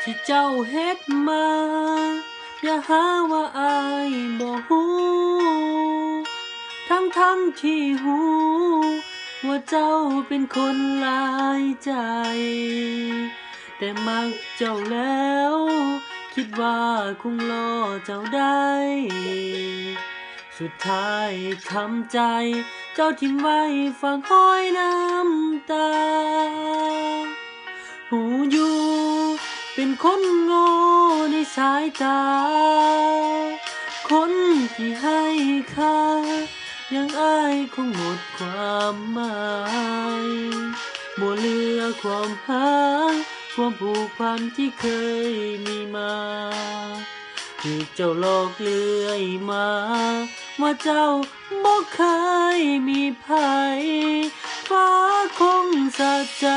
ที่เจ้าเฮ็ดมาอย่าหาว่าอายบ่ฮู้ทั้งที่ฮู้ว่าเจ้าเป็นคนหลายใจแต่มักเจ้าแล้วคิดว่าคงรอเจ้าได้สุดท้ายทำใจเจ้าทิ้งไว้ฝังห้อยน้ำตาหูอยู่เป็นคนโง่ในสายตาคนที่ให้ค่ายังอายคงหมดความหมายบ่เหลือความหาความผูกพันที่เคยมีมาที่เจ้าหลอกเลื่อยมาว่าเจ้าบ่เคยมีภัยฟ้าคงสะใจ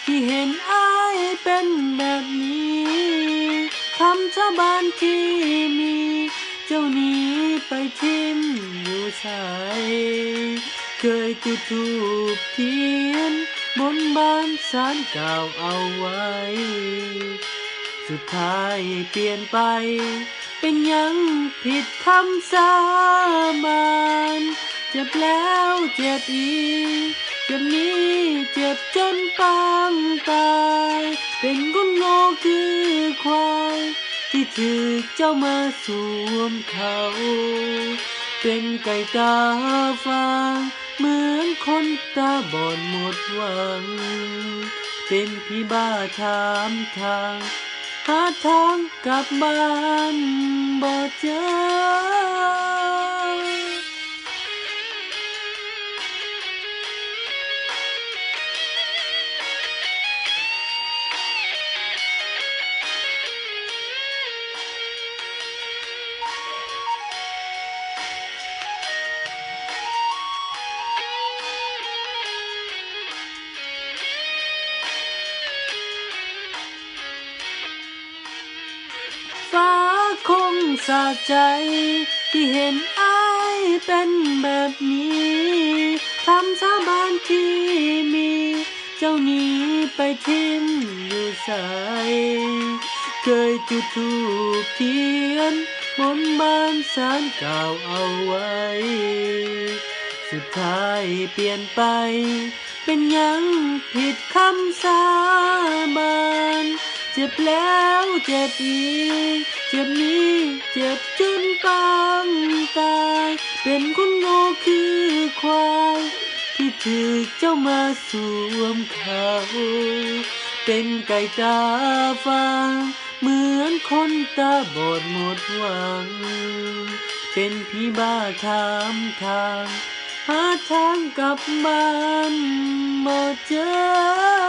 ที่เห็นอายเป็นแบบนี้คำสาบานที่มีเจ้าหนีไปทิ่มอยู่ใส่เคยจุดธูปเทียนบนบานศาลกล่าวเอาไว้สุดท้ายเปลี่ยนไปเป็นยังผิดคำสาบานเจ็บแล้วเจ็บอีกเจ็บนี้เจ็บจนปางตายเป็นคนโง่คือควายที่ถูกเจ้ามาสวมเขาเป็นไก่ตาฟางเหมือนคนตาบอดหมดหวังเป็นพี่บ้าถามทางหาทางกลับบ้านบ่เจอฟ้าคงสะใจที่เห็นอายเป็นแบบนี้คำสาบานที่มีเจ้าหนีไปทิ่มอยู่ใส่เคยจุดธูปเทียนบนบานศาลกล่าวเอาไว้สุดท้ายเปลี่ยนไปเป็นยังผิดคำสาบานเจ็บแล้วเจ็บอีกเจ็บนี้เจ็บจนปางตายเป็นคนโง่คือควายที่ถูกเจ้ามาสวมเขาเป็นไก่ตาฟางเหมือนคนตาบอดหมดหวังเป็นพี่บ้าถามทางหาทางกลับบ้านบ่เจอ